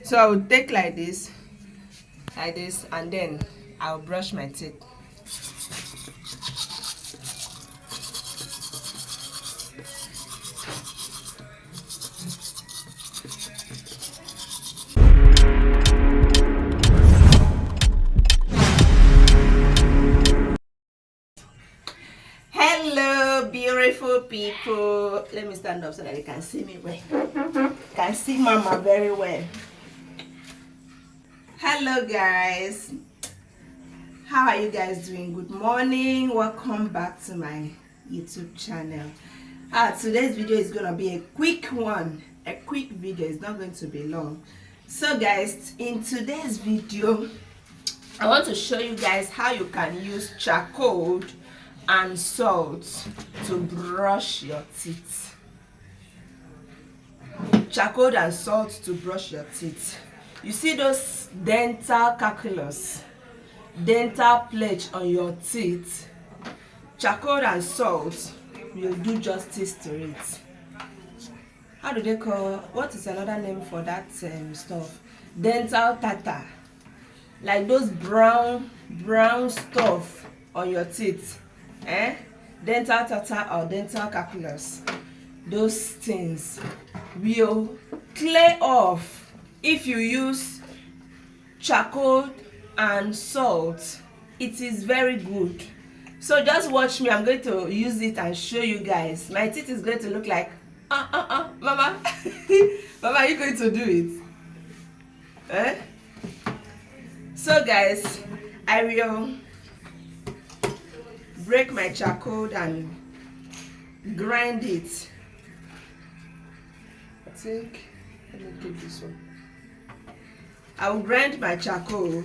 So I will take like this, and then I'll brush my teeth. Hello, beautiful people. Let me stand up so that you can see me well. Can see Mama very well. Hello, guys. How are you guys doing? Good morning. Welcome back to my YouTube channel. Today's video is gonna be a quick one. A quick video. It's not going to be long. So, guys, in today's video, I want to show you guys how you can use charcoal and salt to brush your teeth. Charcoal and salt to brush your teeth. You see those dental calculus, dental plate on your teeth? Charcoal and salt will do justice to it. How do they call, what is another name for that stuff? Dental tartar. Like those brown stuff on your teeth. Dental tartar or dental calculus. Those things will clear off if you use charcoal and salt. It is very good. So just watch me. I'm going to use it and show you guys. My teeth is going to look like Mama. Mama, are you going to do it? So guys, I will break my charcoal and grind it. I think, let me take this one. I will grind my charcoal.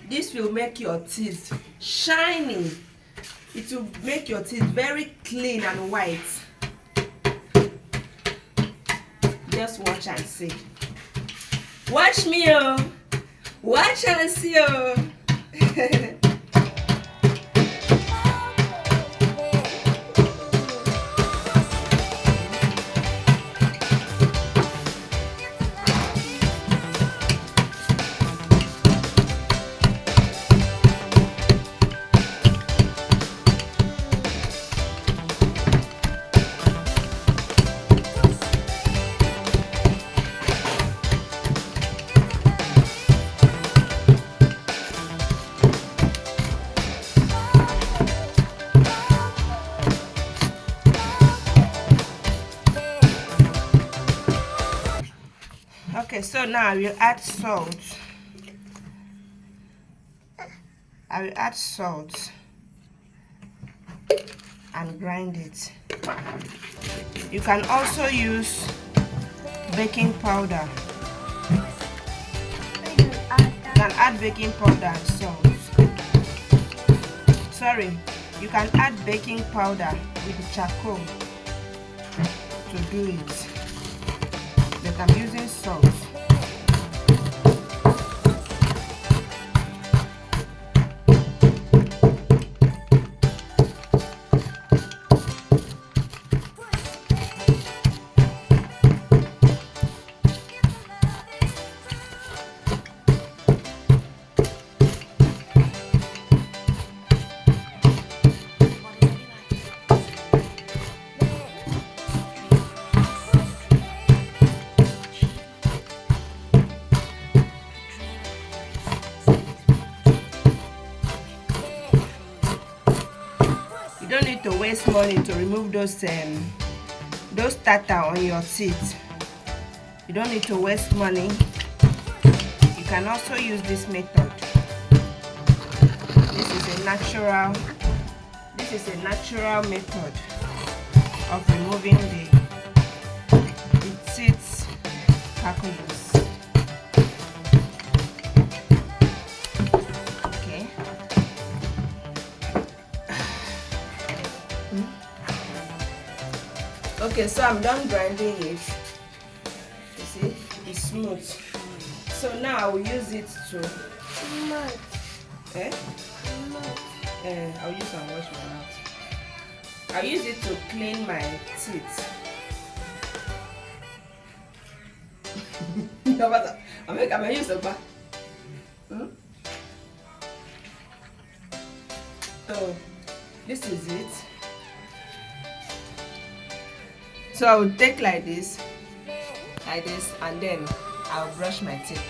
This will make your teeth shiny. It will make your teeth very clean and white. Just watch and see. Watch me, oh. Watch and see, oh. Okay, so now I will add salt. I will add salt and grind it. You can also use baking powder. You can add baking powder and salt. Sorry, you can add baking powder with the charcoal to do it. But I'm using salt. You don't need to waste money to remove those tartar on your teeth. You don't need to waste money. You can also use this method. This is a natural method of removing the teeth calculus. Okay, so I'm done grinding it. You see, it's smooth. So now I will use it to I'll use and wash my mouth. I'll use it to clean my teeth. I'm gonna use the back. So this is it. So I will take like this, and then I'll brush my teeth.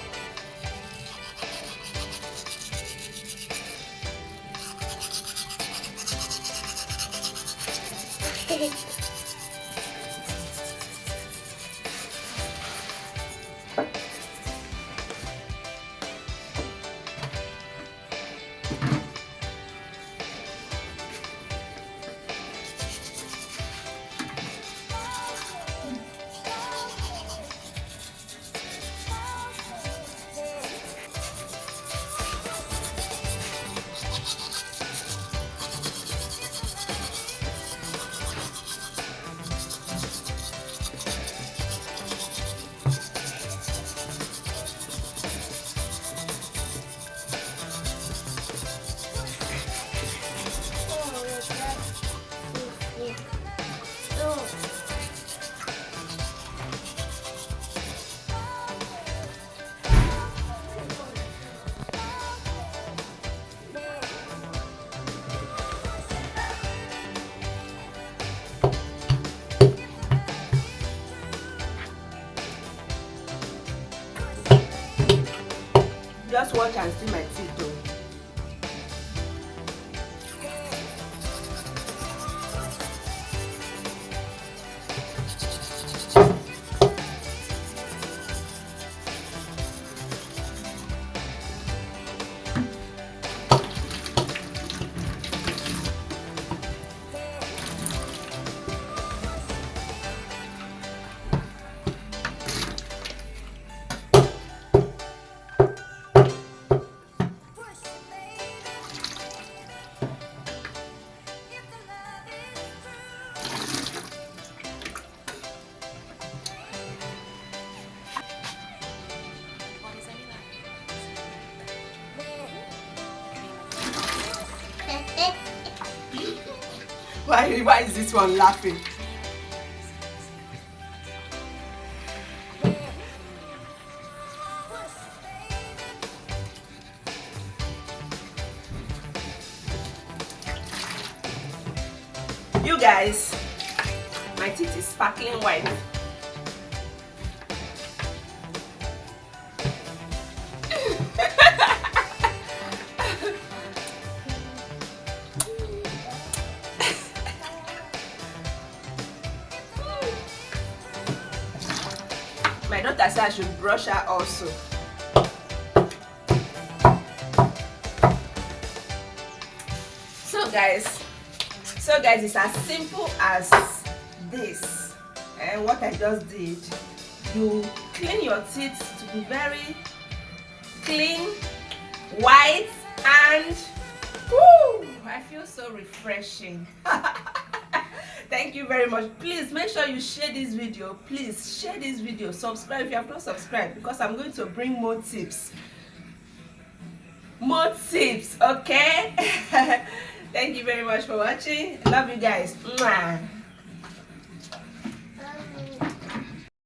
Just watch and see my teeth though. Why is this one laughing? You guys, my teeth is sparkling white. My daughter said I should brush her also. So guys, it's as simple as this. And what I just did, you clean your teeth to be very clean, white, and woo, I feel so refreshing. Thank you very much. Please make sure you share this video. Please share this video. Subscribe if you have not subscribed, because I'm going to bring more tips. Okay? Thank you very much for watching. Love you guys. Mwah.